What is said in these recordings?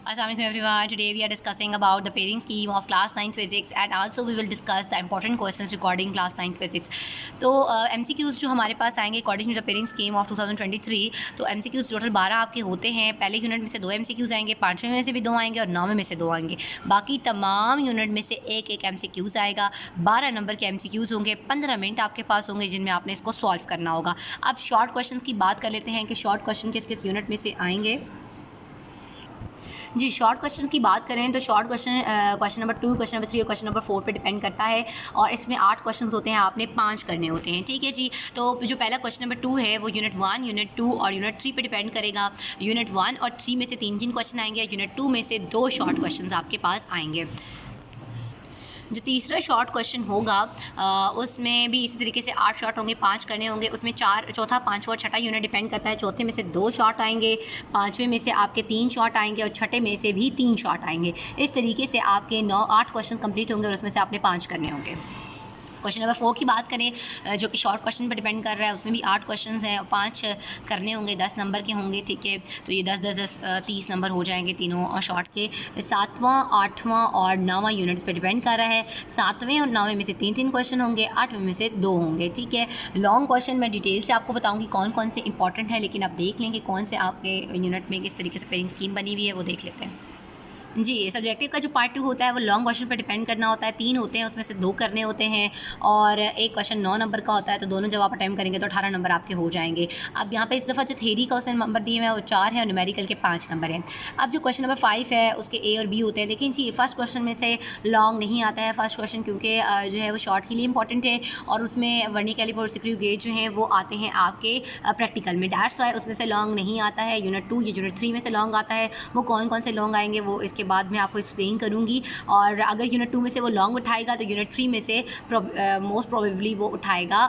Assalamualaikum everyone. Today we are discussing about the pairing scheme of class 9 physics and also we will discuss the important questions regarding class 9 physics. तो MCQs जो हमारे पास आएंगे according to the pairing scheme of 2023, तो MCQs total 12 आपके होते हैं। पहले यूनिट में से 2 MCQs आएंगे, 5वें में से भी 2 आएंगे और 9वें में से 2 आएंगे। बाकी तमाम यूनिट में से एक एक MCQs आएगा। 12 नंबर के MCQs होंगे, 15 मिनट आपके पास होंगे जिनमें आपने इसको सॉल्व करना होगा। अब शॉर्ट क्वेश्चन की बात कर लेते हैं कि शॉर्ट क्वेश्चन किस किस यूनिट में से आएंगे। जी, शॉर्ट क्वेश्चन की बात करें तो short question number 2, question number 3 और क्वेश्चन नंबर 4 पे डिपेंड करता है और इसमें 8 क्वेश्चंस होते हैं, आपने 5 करने होते हैं। ठीक है जी। तो जो पहला क्वेश्चन नंबर 2 है वो यूनिट 1, यूनिट 2 और यूनिट 3 पे डिपेंड करेगा। यूनिट 1 और 3 में से 3 क्वेश्चन आएंगे, यूनिट 2 में से 2 शॉर्ट क्वेश्चन आपके पास आएंगे। जो तीसरा शॉर्ट क्वेश्चन होगा उसमें भी इसी तरीके से 8 शॉर्ट होंगे, 5 करने होंगे। उसमें चौथा, 5वां और छठा यूनिट डिपेंड करता है। चौथे में से 2 शॉर्ट आएंगे, 5वें में से आपके 3 शॉर्ट आएंगे और छठे में से भी 3 शॉर्ट आएंगे। इस तरीके से आपके 8 क्वेश्चन कंप्लीट होंगे और उसमें से आपने 5 करने होंगे। क्वेश्चन नंबर 4 की बात करें जो कि शॉर्ट क्वेश्चन पर डिपेंड कर रहा है, उसमें भी 8 क्वेश्चन हैं और 5 करने होंगे, 10 नंबर के होंगे। ठीक है, तो ये 10 30 नंबर हो जाएंगे तीनों और शॉर्ट के। 7वां, 8वां और 9वां यूनिट पर डिपेंड कर रहा है। 7वें और 9वें में से 3 क्वेश्चन होंगे, 8वें में से 2 होंगे। ठीक है, लॉन्ग क्वेश्चन मैं डिटेल से आपको बताऊँगी कौन कौन से इंपॉर्टेंट है, लेकिन आप देख लें कि कौन से आपके यूनिट में किस तरीके से पेयरिंग स्कीम बनी हुई है, वो देख लेते हैं। जी, सब्जेक्टिव का जो पार्ट 2 होता है वो लॉन्ग क्वेश्चन पर डिपेंड करना होता है। 3 होते हैं, उसमें से 2 करने होते हैं और एक क्वेश्चन 9 नंबर का होता है, तो दोनों जब आप अटेम्प्ट करेंगे तो 18 नंबर आपके हो जाएंगे। अब यहाँ पे इस दफ़ा जो थ्योरी का उसने नंबर दिए हुए हैं वो 4 है और न्यूमेरिकल के 5 नंबर हैं। अब जो क्वेश्चन नंबर 5 है उसके ए और बी होते हैं। देखिए जी, फर्स्ट क्वेश्चन में से लॉन्ग नहीं आता है फर्स्ट क्वेश्चन, क्योंकि जो है वो शॉर्ट के लिए इंपॉर्टेंट है और उसमें वर्नियर कैलिपर और स्क्रू गेज जो हैं वो आते हैं आपके प्रैक्टिकल में। डैट्स वाई उसमें से लॉन्ग नहीं आता है। यूनिट 2 या यूनिट 3 में से लॉन्ग आता है। वो कौन कौन से लॉन्ग आएंगे वो इसके बाद में आपको एक्सप्लेन करूंगी। और अगर यूनिट 2 में से वो लॉन्ग उठाएगा तो यूनिट 3 में से मोस्ट प्रोबेबली वो उठाएगा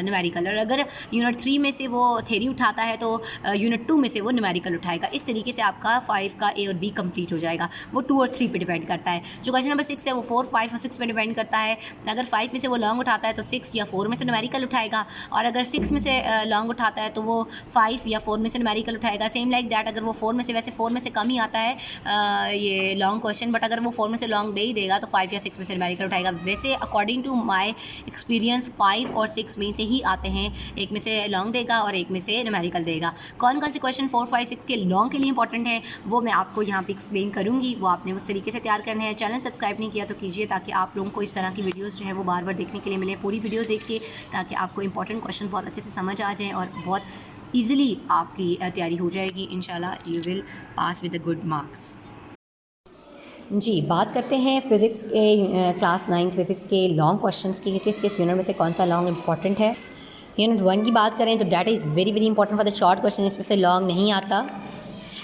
न्यूमेरिकल, और अगर यूनिट 3 में से वो थ्योरी उठाता है तो यूनिट 2 में से वो न्यूमेरिकल उठाएगा। इस तरीके से आपका 5 का ए और बी कंप्लीट हो जाएगा। वो 2 और 3 पे डिपेंड करता है। जो क्वेश्चन नंबर 6 है वो 4, 5 और 6 पे डिपेंड करता है। अगर 5 में से वो लॉन्ग उठाता है तो 6 या 4 में से न्यूमेरिकल उठाएगा, और अगर 6 में से लॉन्ग उठाता है तो वो 5 या 4 में से न्यूमेरिकल उठाएगा। सेम लाइक दैट अगर वो 4 में से, वैसे 4 में से कम ही आता है ये लॉन्ग क्वेश्चन, बट अगर वो 4 में से लॉन्ग दे ही देगा तो 5 या 6 में से न्यूमेरिकल उठाएगा। वैसे अकॉर्डिंग टू माय एक्सपीरियंस 5 और 6 में से ही आते हैं, एक में से लॉन्ग देगा और एक में से न्यूमेरिकल देगा। कौन कौन से क्वेश्चन 4, 5, 6 के लॉन्ग के लिए इंपॉर्टेंट है वो मैं आपको यहाँ पे एक्सप्लेन करूँगी। वो आपने उस तरीके से तैयार करने हैं। चैनल सब्सक्राइब नहीं किया तो कीजिए, ताकि आप लोगों को इस तरह की वीडियोज़ जो है वो बार बार देखने के लिए मिले। पूरी वीडियो देखिए ताकि आपको इंपॉर्टेंट क्वेश्चन बहुत अच्छे से समझ आ जाए और बहुत ईजिली आपकी तैयारी हो जाएगी। इंशाल्लाह you will pass with the good marks. जी, बात करते हैं फ़िज़िक्स के क्लास 9 फ़िज़िक्स के लॉन्ग क्वेश्चंस की, किस किस यूनिट में से कौन सा लॉन्ग इंपॉर्टेंट है। यूनिट 1 की बात करें तो data is very very important for the short question. इसमें से लॉन्ग नहीं आता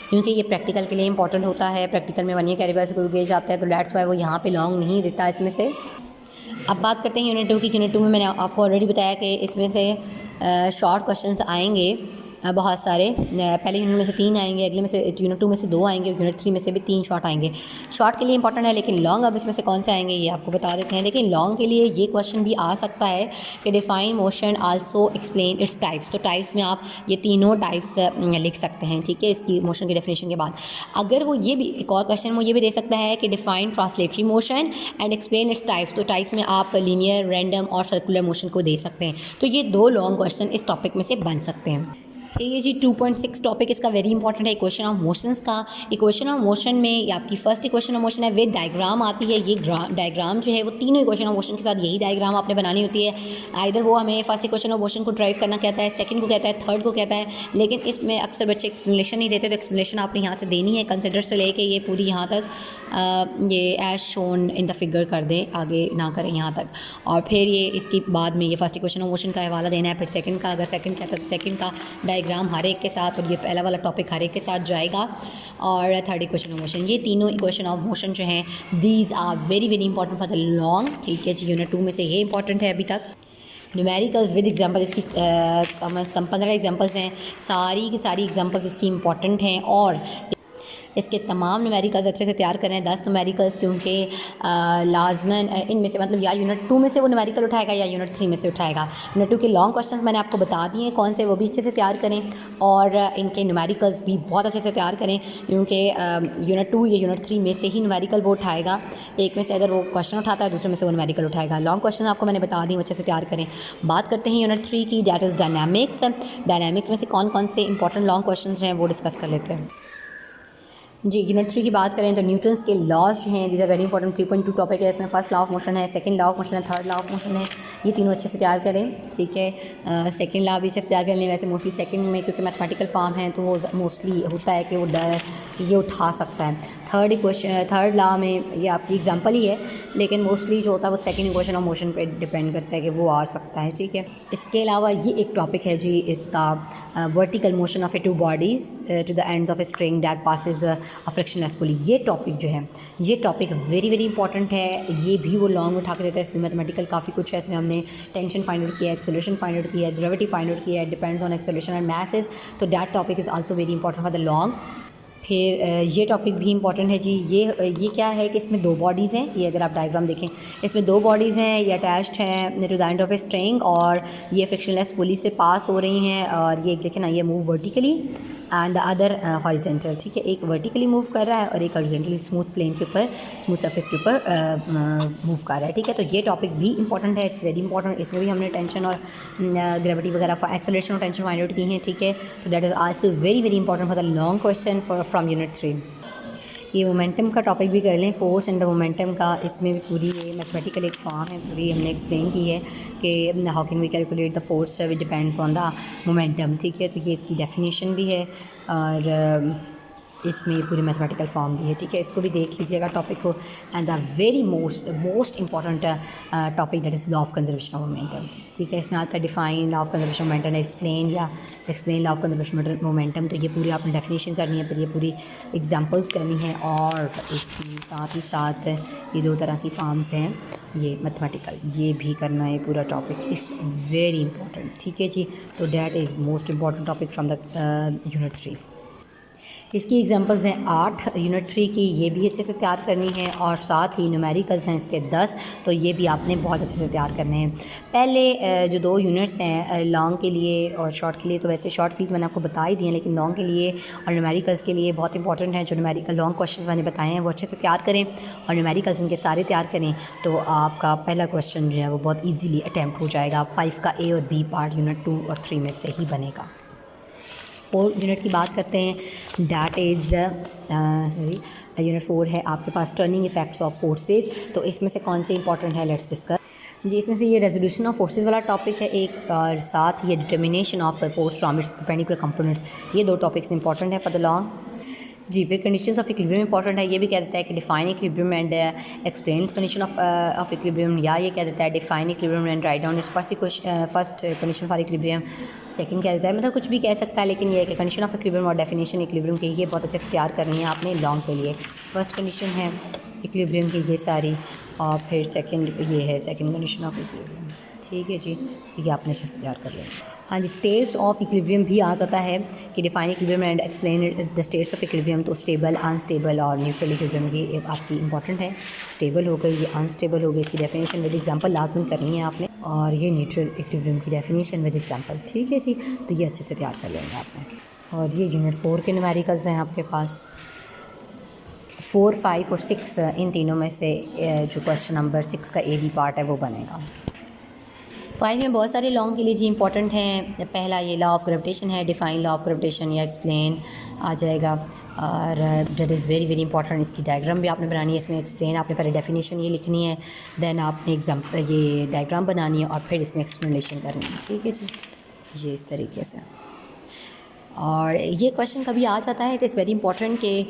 क्योंकि ये प्रैक्टिकल के लिए इंपॉर्टेंट होता है। प्रैक्टिकल में वर्नियर कैलिपर स्क्रू गेज आता है, तो दैट्स वाई वो यहाँ पे लॉन्ग नहीं देता इसमें से। अब बात करते हैं यूनिट 2 की। यूनिट 2 में मैंने आपको ऑलरेडी बताया कि इसमें से शॉर्ट क्वेश्चंस आएंगे बहुत सारे। पहले यूनिट में से 3 आएंगे, अगले में से यूनिट 2 में से 2 आएंगे, यूनिट 3 में से भी 3 शॉर्ट आएंगे। शॉर्ट के लिए इंपॉर्टेंट है, लेकिन लॉन्ग अब इसमें से कौन से आएंगे ये आपको बता देते हैं। लेकिन लॉन्ग के लिए ये क्वेश्चन भी आ सकता है कि define motion also explain its types. तो टाइप्स में आप ये तीनों टाइप्स लिख सकते हैं। ठीक है, इसकी मोशन की डेफिनेशन के बाद अगर वो ये भी एक और क्वेश्चन वो ये भी दे सकता है कि define translatory motion and explain its types. तो टाइप्स में आप लीनियर, रैंडम और सर्कुलर मोशन को दे सकते हैं। तो ये 2 लॉन्ग क्वेश्चन इस टॉपिक में से बन सकते हैं। ये जी 2.6 टॉपिक इसका वेरी इंपॉर्टेंट है, इक्वेशन ऑफ मोशंस का। इक्वेशन ऑफ मोशन में ये आपकी फर्स्ट इक्वेशन ऑफ मोशन है, विद डायग्राम आती है। ये डायग्राम जो है वो तीनों इक्वेशन ऑफ मोशन के साथ यही डायग्राम आपने बनानी होती है। आइदर वो हमें फर्स्ट इक्वेशन ऑफ मोशन को ड्राइव करना कहता है, सेकंड को कहता है, थर्ड को कहता है। लेकिन इसमें अक्सर बच्चे एक्सप्लेनेशन नहीं देते, तो एक्सप्लेनेशन आपने यहाँ से देनी है। कंसिडर से लेके ये पूरी यहाँ तक ये as shown in the figure कर दें, आगे ना करें यहाँ तक। और फिर ये इसके बाद में ये फर्स्ट इक्वेशन ऑफ मोशन का हवाला देना है, फिर सेकंड का, अगर सेकंड कहता है तो सेकंड का डायग्राम हर एक के साथ, और ये पहला वाला टॉपिक हर एक के साथ जाएगा। और थर्ड इक्वेशन ऑफ मोशन, ये तीनों इक्वेशन ऑफ मोशन जो हैं these are very very important for the long. ठीक है जी, यूनिट 2 में से ये इंपॉर्टेंट है अभी तक। न्यूमेरिकल्स विद एग्जांपल, इसकी कम से कम 15 एग्जांपल्स हैं, सारी की सारी एग्जांपल्स इसकी इंपॉर्टेंट हैं। और इसके तमाम न्यूमेरिकल्स अच्छे से तैयार करें, 10 न्यूमेरिकल्स, क्योंकि लाजमन इनमें से मतलब या यूनिट 2 में से वो न्यूमेरिकल उठाएगा या यूनिट 3 में से उठाएगा। यूनिट 2 के लॉन्ग क्वेश्चंस मैंने आपको बता दिए हैं कौन से, वो भी अच्छे से तैयार करें और इनके न्यूमेरिकल्स भी बहुत अच्छे से तैयार करें, क्योंकि यूनिट 2 या यूनिट 3 में से ही न्यूमेरिकल वो उठाएगा। एक में से अगर वो क्वेश्चन उठाता है दूसरे में से वो न्यूमेरिकल उठाएगा। लॉन्ग क्वेश्चन आपको मैंने बता दी, अच्छे से तैयार करें। बात करते हैं यूनिट 3 की, दैट इज़ डायनामिक्स। डायनामिक्स में से कौन कौन से इंपॉर्टेंट लॉन्ग क्वेश्चन हैं वो डिस्कस कर लेते हैं। जी, यूनिट 3 की बात करें तो न्यूटन्स के लॉज हैं, these are very important. 3.2 topic है इसमें। फर्स्ट लॉ ऑफ मोशन है, सेकंड लॉ ऑफ मोशन है, थर्ड लॉ ऑफ मोशन है। ये तीनों अच्छे से तैयार करें, ठीक है। सेकंड लॉ भी अच्छे से तैयार कर लें। वैसे मोस्टली सेकंड में क्योंकि मैथमेटिकल फॉर्म है तो वो मोस्टली होता है कि वो ये उठा सकता है। थर्ड लॉ में ये आपकी एग्जांपल ही है, लेकिन मोस्टली जो होता है वो सेकंड इक्वेशन ऑफ मोशन पे डिपेंड करता है कि वो आ सकता है, ठीक है। इसके अलावा ये एक टॉपिक है जी इसका, vertical motion of a two bodies to the ends of a string that passes a frictionless pulley. ये टॉपिक जो है, ये टॉपिक वेरी वेरी इंपॉर्टेंट है। ये भी वो लॉन्ग उठा के देता है। इसमें मैथमेटिकल काफ़ी कुछ है। इसमें हमने टेंशन फाइंड आउट किया है, एक्सेलरेशन फाइंड आउट किया है, ग्रेविटी फाइंड आउट किया है, depends on acceleration and masses. तो that topic is also very important for the long. फिर ये टॉपिक भी इंपॉर्टेंट है जी। ये क्या है कि इसमें 2 बॉडीज़ हैं। ये अगर आप डायग्राम देखें, इसमें 2 बॉडीज़ हैं, ये अटैच्ड हैं to the end of a string और ये फ्रिक्शनलेस पुली से पास हो रही हैं। और ये देखें ना, ये move vertically and the other horizontal, ठीक है। एक वर्टिकली मूव कर रहा है और एक हॉरिजॉन्टली स्मूथ प्लेन के ऊपर, स्मूथ सरफेस के ऊपर मूव कर रहा है, ठीक है। तो ये टॉपिक भी इंपॉर्टेंट है, इट्स वेरी इंपॉर्टेंट। इसमें भी हमने टेंशन और ग्रेविटी वगैरह, एक्सेलरेशन और टेंशन फाइंड आउट की हैं, ठीक है। तो that is also very very important for the long question from unit 3। ये मोमेंटम का टॉपिक भी कर लें, फोर्स एंड द मोमेंटम का। इसमें भी पूरी ये मैथमेटिकल एक फॉर्म है, पूरी हमने एक्सप्लेन की है कि how can we calculate the force which depends on the momentum, ठीक है। तो ये इसकी डेफिनेशन भी है और इसमें पूरी मैथमेटिकल फॉर्म भी है, ठीक है। इसको भी देख लीजिएगा टॉपिक को। And the very most important topic that is law of conservation of momentum, ठीक है। इसमें आता है define law of conservation momentum, explain law of conservation momentum. तो ये पूरी आपने डेफिनेशन करनी है, फिर ये पूरी एग्जांपल्स करनी है और इसके साथ ही साथ ये 2 तरह की फॉर्म्स हैं ये मैथमेटिकल, ये भी करना है पूरा टॉपिक। इट्स वेरी इंपॉर्टेंट, ठीक है जी। तो that is most important topic from the unit 3। इसकी एग्जांपल्स हैं 8 यूनिट 3 की, ये भी अच्छे से तैयार करनी है और साथ ही न्यूमेरिकल्स हैं इसके 10, तो ये भी आपने बहुत अच्छे से तैयार करने हैं। पहले जो 2 यूनिट्स हैं लॉन्ग के लिए और शॉर्ट के लिए, तो वैसे शॉर्ट के लिए तो मैंने आपको बता ही दिए हैं, लेकिन लॉन्ग के लिए और न्यूमेरिकल्स के लिए बहुत इंपॉर्टेंट है। जो न्यूमेरिकल लॉन्ग क्वेश्चन मैंने बताए हैं वो अच्छे से तैयार करें और न्यूमेरिकल्स इनके सारे तैयार करें, तो आपका पहला क्वेश्चन जो है वो बहुत ईजीली अटैम्प्ट हो जाएगा। 5 का ए और बी पार्ट यूनिट 2 और 3 में से ही बनेगा। 4 यूनिट की बात करते हैं, दैट इज़ यूनिट 4 है आपके पास टर्निंग इफेक्ट्स ऑफ फोर्सेस। तो इसमें से कौन से इंपॉर्टेंट है, लेट्स डिस्कस जी। इसमें से ये रेजोल्यूशन ऑफ फोर्सेस वाला टॉपिक है एक, और साथ ही determination of force from its perpendicular components. ये 2 टॉपिक्स इंपॉर्टेंट है फॉर द लॉन्ग जी। फिर कंडीशंस ऑफ इक्विलिब्रियम इंपॉर्टेंट है, ये भी कह देता है कि define equilibrium and explain condition of equilibrium, या ये कह देता है define equilibrium and write down it's first condition for equilibrium. Second कह देता है, मतलब कुछ भी कह सकता है, लेकिन ये कि कंडीशन ऑफ इक्विलिब्रियम और डेफिनेशन इक्विलिब्रियम की ये बहुत अच्छे से तैयार करनी है आपने लॉन्ग के लिए। फर्स्ट कंडीशन है इक्विलिब्रियम की ये सारी, और फिर सेकेंड ये है सेकेंड कंडीशन ऑफ इक्विलिब्रियम, ठीक है जी। तो ये आपने अच्छे से तैयार कर लिया। हाँ जी, स्टेट्स ऑफ इक्विलिब्रियम भी आ जाता है कि define equilibrium and explain the states of equilibrium. तो स्टेबल, अनस्टेबल और न्यूट्रल इक्विलिब्रियम ये आपकी इंपॉर्टेंट है। स्टेबल हो गई, ये अनस्टेबल हो गई, इसकी डेफिनेशन विद एग्जांपल लाजमी करनी है आपने, और ये न्यूट्रल इक्विलिब्रियम की डेफिनेशन विद एग्जांपल, ठीक है जी। तो ये अच्छे से तैयार कर लेंगे आपने। और ये यूनिट 4 के न्यूमेरिकल्स हैं आपके पास। 4, 5 और 6 इन तीनों में से जो क्वेश्चन नंबर 6 का ए बी पार्ट है वो बनेगा। 5 में बहुत सारे लॉन्ग के लिए जी इंपॉर्टेंट हैं। पहला ये लॉ ऑफ ग्रेविटेशन है, डिफाइन लॉ ऑफ ग्रेविटेशन या एक्सप्लेन आ जाएगा, और that is very very important. इसकी डायग्राम भी आपने बनानी है, इसमें एक्सप्लेन आपने पहले डेफिनेशन ये लिखनी है, देन आपने ये डायग्राम बनानी है और फिर इसमें एक्सप्लेनेशन करनी है, ठीक है जी। ये इस तरीके से। और ये क्वेश्चन कभी आ जाता है, इट इज़ वेरी इंपॉर्टेंट कि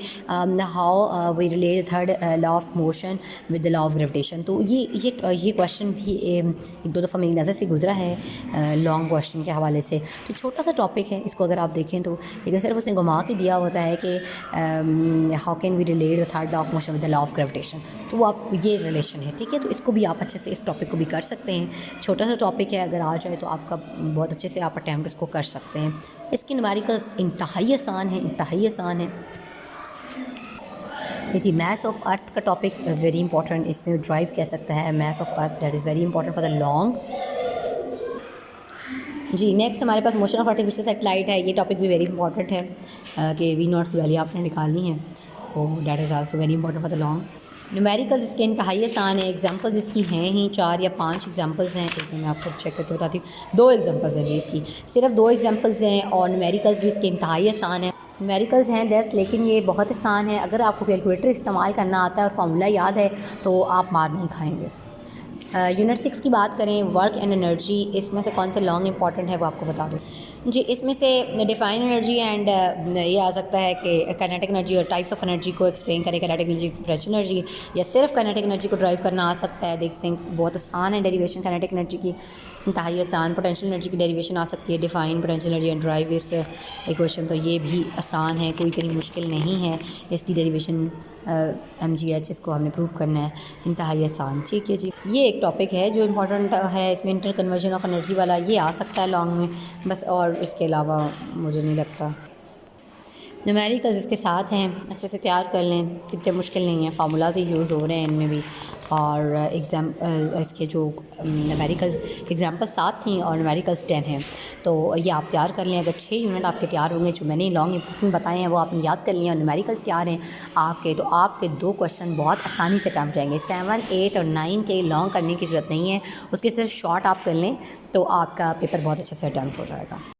how we relate third law of motion with the law of gravitation. तो ये क्वेश्चन भी 1-2 दफ़ा मेरी नज़र से गुजरा है लॉन्ग क्वेश्चन के हवाले से। तो छोटा सा टॉपिक है, इसको अगर आप देखें तो लेकिन सिर्फ उसने घुमा के दिया होता है कि how can we relate the third law of motion with the law of gravitation. तो वो आप ये रिलेशन है, ठीक है। तो इसको भी आप अच्छे से इस टॉपिक को भी कर सकते हैं। छोटा सा टॉपिक है, अगर आ जाए तो आपका बहुत अच्छे से आप अटैम्प्ट इसको कर सकते हैं। इसकी न्यूमेरिकल इंतहाई आसान है, इंतहाई आसान है। जी, मास ऑफ अर्थ का टॉपिक वेरी इंपॉर्टेंट, इसमें ड्राइव कह सकता है mass of earth that is very important for the long. जी, नेक्स्ट हमारे पास मोशन ऑफ आर्टिफिशियल सैटेलाइट है, ये टॉपिक भी वेरी इंपॉर्टेंट है कि वी नॉट की वैल्यू आपने निकालनी है, तो that is also very important for the long. Numericals इसके इंतहाई आसान है, एग्जांपल्स इसकी हैं ही 4 या 5 एग्जांपल्स हैं, तो मैं आपको चेक करके बताती हूँ। 2 एग्जांपल्स हैं जी इसकी, सिर्फ 2 एग्जांपल्स हैं और न्यूमेरिकल्स भी इसके इंतहाई आसान है। न्यूमेरिकल्स हैं 10, लेकिन ये बहुत आसान है, अगर आपको कैलकुलेटर इस्तेमाल करना आता है और फार्मूला याद है तो आप मार नहीं खाएंगे। यूनिट 6 की बात करें, वर्क एंड एनर्जी, इसमें से कौन सा लॉन्ग इंपॉर्टेंट है वो आपको बता दूँ जी। इसमें से डिफाइन एनर्जी एंड ये आ सकता है कि काइनेटिक एनर्जी और टाइप्स ऑफ एनर्जी को एक्सप्लेन करें, काइनेटिक एनर्जी, पोटेंशियल एनर्जी, या सिर्फ काइनेटिक एनर्जी को ड्राइव करना आ सकता है। देख सकते बहुत आसान है डेरिवेशन काइनेटिक एनर्जी की, इंतहाई आसान। पोटेंशियल एनर्जी की डेरिवेशन आ सकती है, define potential energy and drive इस इक्वेशन, तो ये भी आसान है, कोई इतनी मुश्किल नहीं है इसकी डेरिवेशन। MGH इसको हमने प्रूव करना है, इंतहाई आसान, ठीक है जी। ये एक टॉपिक है जो इम्पोर्टेंट है, इसमें इंटर कन्वर्जन ऑफ एनर्जी वाला ये आ सकता है लॉन्ग में, बस और इसके अलावा मुझे नहीं लगता। न्यूमेरिकल्स इसके साथ हैं, अच्छे से तैयार कर लें, कितने मुश्किल नहीं है, फार्मूलाज ही यूज़ हो रहे हैं इनमें भी, और इसके जो न्यूमेरिकल एग्जाम्पल 7 थी और न्यूमेरिकल्स 10 हैं, तो ये आप तैयार कर लें। अगर 6 यूनिट आपके तैयार होंगे, जो मैंने लॉन्ग इंपॉर्टेंट बताए हैं वो आपने याद कर लिए और न्यूमेरिकल्स तैयार हैं आपके, तो आपके 2 क्वेश्चन बहुत आसानी से अटैम्प्ट जाएंगे। 7, 8 और 9 के लॉन्ग करने की ज़रूरत नहीं है, उसके सिर्फ शॉर्ट आप कर लें तो आपका पेपर बहुत अच्छे से अटैम्प्ट हो जाएगा।